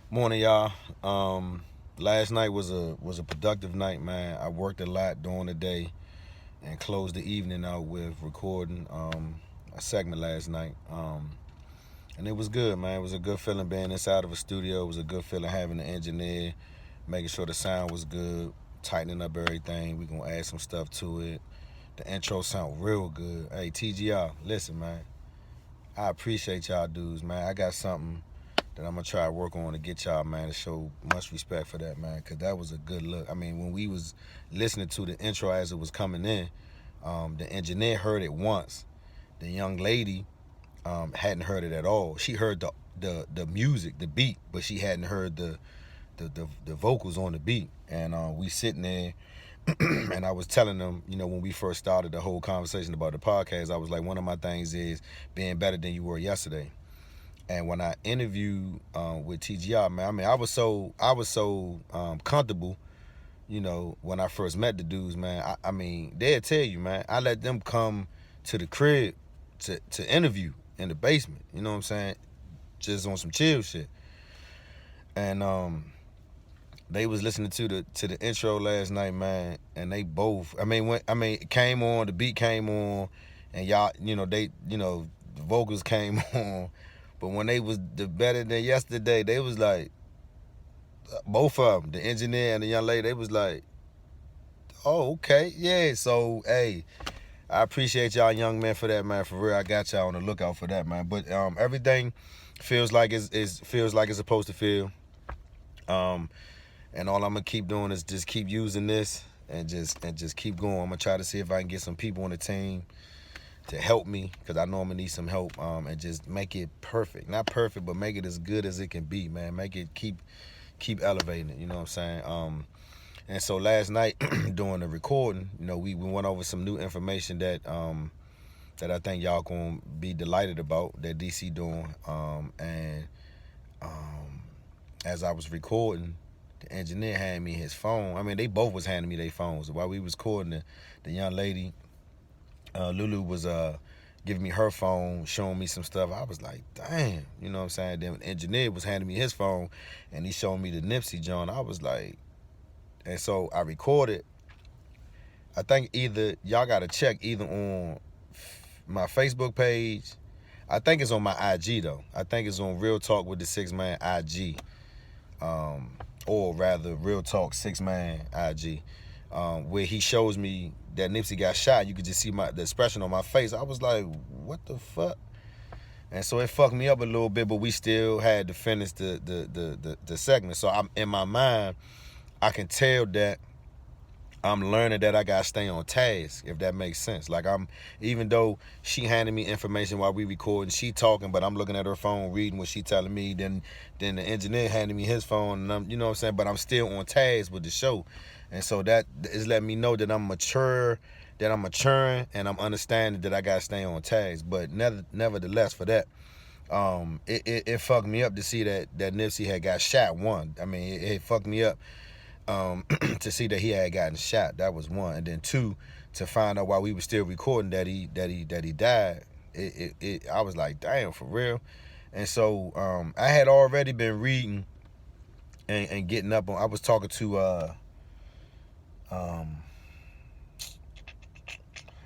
Morning, y'all. Last night was a productive night, man. I worked a lot during the day and closed the evening out with recording a segment last night. And it was good, man. It was a good feeling being inside of a studio. It was a good feeling having the engineer, making sure the sound was good, tightening up everything. We gonna add some stuff to it. The intro sound real good. Hey, TGR, listen, man. I appreciate y'all dudes, man. I got something that I'm gonna try to work on to get y'all, man, to show much respect for that, man, because that was a good look. I mean, when we was listening to the intro as it was coming in, the engineer heard it once. The young lady hadn't heard it at all. She heard the music, the beat, but she hadn't heard the vocals on the beat. And we sitting there, and I was telling them, when we first started the whole conversation about the podcast, I was like, one of my things is being better than you were yesterday. And when I interviewed with TGR, man, I mean, I was so comfortable, when I first met the dudes, man. I mean, they'll tell you, man. I let them come to the crib to interview in the basement. You know what I'm saying? Just on some chill shit. And they was listening to the intro last night, man. And they both, it came on, the beat came on, and y'all, the vocals came on. But when they was the better than yesterday, they was like, both of them, the engineer and the young lady, they was like, oh, okay, yeah. So, hey, I appreciate y'all young men for that, man. For real, I got y'all on the lookout for that, man. But everything feels like it's supposed to feel. And all I'm gonna keep doing is just keep using this and just keep going. I'm gonna try to see if I can get some people on the team to help me, because I know I'm gonna need some help, and just make it perfect. Not perfect, but make it as good as it can be, man. Make it keep elevating it, you know what I'm saying? And so last night during the recording, we went over some new information that I think y'all gonna be delighted about that DC doing. And as I was recording, the engineer handed me his phone. I mean, they both was handing me their phones while we was recording. The young lady, Lulu, was giving me her phone, showing me some stuff. I was like, damn, you know what I'm saying? Then the engineer was handing me his phone, and he showed me the Nipsey joint. I was like, and so I recorded. I think either y'all got to check either on my Facebook page. I think it's on my IG though. I think it's on Real Talk with The6thman IG, or rather Real Talk 6thman IG, where he shows me that Nipsey got shot. You could just see the expression on my face. I was like, what the fuck? And so it fucked me up a little bit, but we still had to finish the segment. So I'm in my mind, I can tell that I'm learning that I gotta stay on task, if that makes sense. Like, even though she handed me information while we recording, she talking, but I'm looking at her phone, reading what she telling me. Then the engineer handed me his phone, and you know what I'm saying. But I'm still on task with the show, and so that is letting me know that I'm mature, that I'm maturing, and I'm understanding that I gotta stay on task. But nevertheless, for that, it fucked me up to see that Nipsey had got shot. One, I mean, it fucked me up to see that he had gotten shot. That was one. And then two, to find out while we were still recording that he died. I was like, damn, for real. And so I had already been reading and getting up on. I was talking to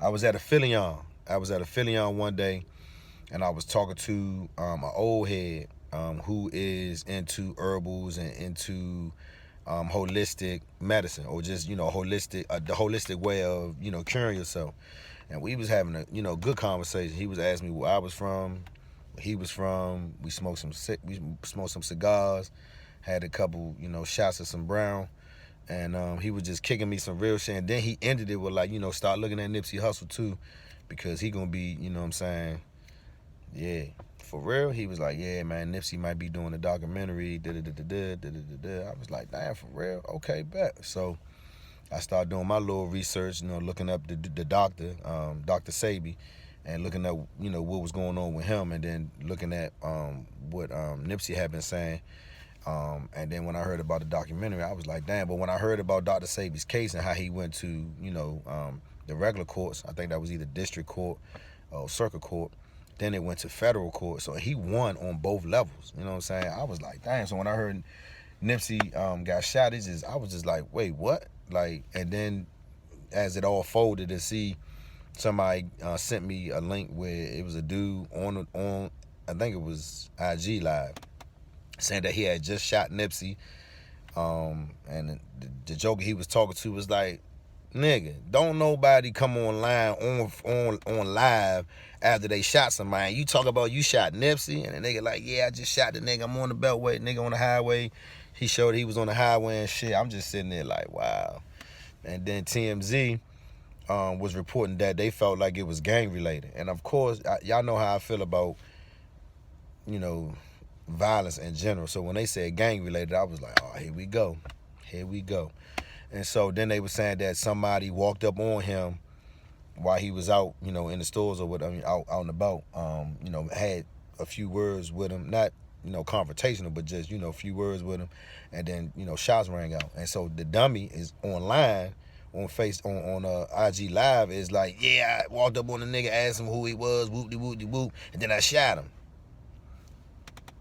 I was at a Phillion. I was at a Phillion one day, and I was talking to an old head who is into herbals and into holistic medicine, or just holistic, the holistic way of curing yourself. And we was having a good conversation. He was asking me where I was from, where he was from. We smoked some cigars, had a couple shots of some brown, and he was just kicking me some real shit. And then he ended it with like, start looking at Nipsey Hussle too, because he gonna be, what I'm saying, yeah, for real. He was like, yeah, man, Nipsey might be doing a documentary. I was like, damn, for real? Okay, bet. So I started doing my little research, looking up the doctor, Dr. Sabi, and looking at, what was going on with him, and then looking at what Nipsey had been saying. And then when I heard about the documentary, I was like, damn. But when I heard about Dr. Sabi's case and how he went to, the regular courts, I think that was either district court or circuit court, Then it went to federal court. So he won on both levels. You know what I'm saying? I was like, dang. So when I heard Nipsey got shot, I was just like, wait, what? Like, and then as it all folded to see, somebody sent me a link where it was a dude on I think it was IG Live, saying that he had just shot Nipsey. And the joker he was talking to was like, nigga, don't nobody come online on live after they shot somebody. You talk about you shot Nipsey, and the nigga like, yeah, I just shot the nigga. I'm on the beltway, nigga on the highway. He showed he was on the highway and shit. I'm just sitting there like, wow. And then TMZ was reporting that they felt like it was gang related. And of course, y'all know how I feel about, you know, violence in general. So when they said gang related, I was like, oh, here we go. Here we go. And so then they were saying that somebody walked up on him while he was out, you know, in the stores or whatever, out and about, you know, had a few words with him, not, you know, confrontational, but just, you know, a few words with him, and then, you know, shots rang out. And so the dummy is online on IG Live is like, yeah, I walked up on the nigga, asked him who he was, whoop-de-whoop-de-whoop, and then I shot him.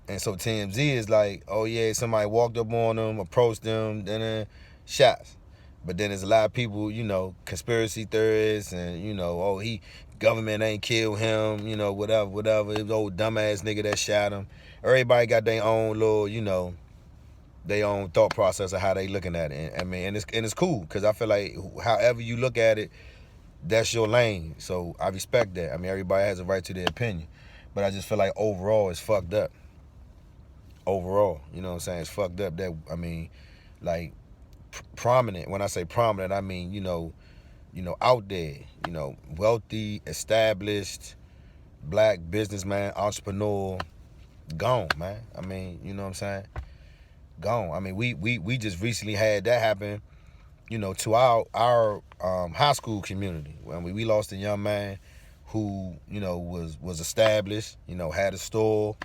And so TMZ is like, oh yeah, somebody walked up on them, approached them, then shots. But then there's a lot of people, you know, conspiracy theorists, and, you know, oh, government ain't killed him, you know, whatever. It was old dumbass nigga that shot him. Everybody got their own little, you know, their own thought process of how they looking at it. And it's cool, because I feel like however you look at it, that's your lane. So I respect that. I mean, everybody has a right to their opinion. But I just feel like overall it's fucked up. Overall, you know what I'm saying? It's fucked up that, I mean, like, prominent. When I say prominent, I mean, you know, out there, you know, wealthy, established, black businessman, entrepreneur, gone, man. I mean, you know what I'm saying? Gone. I mean, we just recently had that happen, you know, to our high school community. I mean, we lost a young man who, you know, was established, you know, had a store,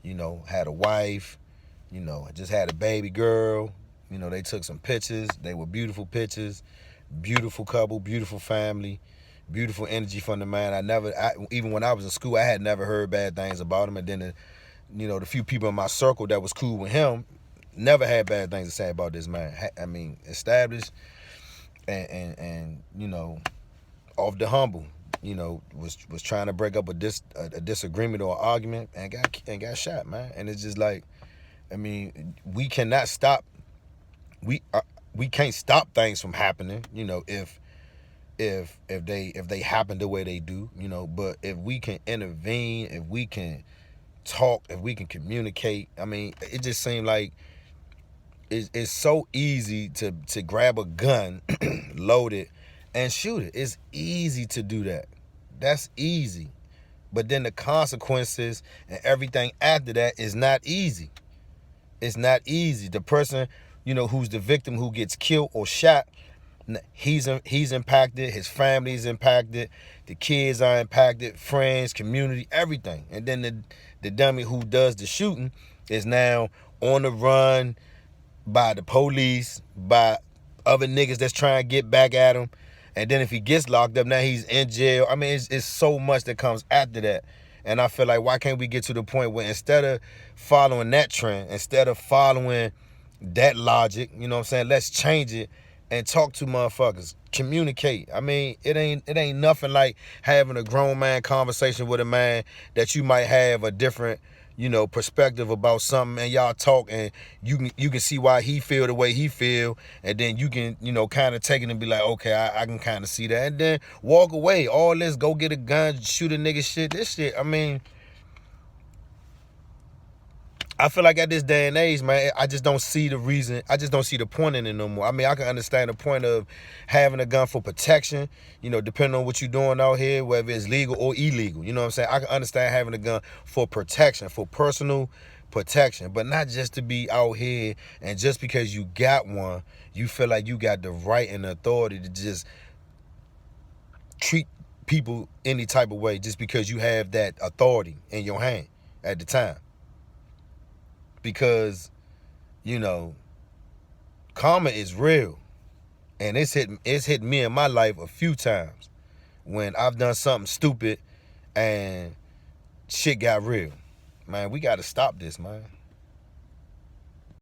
you know, had a wife, you know, just had a baby girl. You know, they took some pictures. They were beautiful pictures. Beautiful couple, beautiful family, beautiful energy from the man. Even when I was in school, I had never heard bad things about him. And then, you know, the few people in my circle that was cool with him never had bad things to say about this man. I mean, established and you know, off the humble. You know, was trying to break up a disagreement or argument and got shot, man. And it's just like, I mean, we cannot stop. We can't stop things from happening, you know, if they happen the way they do, you know. But if we can intervene, if we can talk, if we can communicate, I mean, it just seemed like it's so easy to grab a gun, load it, and shoot it. It's easy to do that. That's easy. But then the consequences and everything after that is not easy. It's not easy. The person, you know, who's the victim, who gets killed or shot, he's impacted. His family's impacted. The kids are impacted. Friends, community, everything. And then the dummy who does the shooting is now on the run by the police, by other niggas that's trying to get back at him. And then if he gets locked up, now he's in jail. I mean, it's so much that comes after that. And I feel like, why can't we get to the point where instead of following that trend, instead of following that logic, you know what I'm saying, let's change it and talk to motherfuckers. Communicate. I mean, it ain't nothing like having a grown man conversation with a man that you might have a different, you know, perspective about something, and y'all talk, and you can see why he feel the way he feel, and then you can, you know, kind of take it and be like, okay, I can kind of see that, and then walk away. All this, go get a gun, shoot a nigga shit, this shit, I mean, I feel like at this day and age, man, I just don't see the reason. I just don't see the point in it no more. I mean, I can understand the point of having a gun for protection, you know, depending on what you're doing out here, whether it's legal or illegal. You know what I'm saying? I can understand having a gun for protection, for personal protection, but not just to be out here and just because you got one, you feel like you got the right and the authority to just treat people any type of way just because you have that authority in your hand at the time. Because, you know, karma is real, and it's hit me in my life a few times when I've done something stupid and shit got real. Man, we got to stop this, man.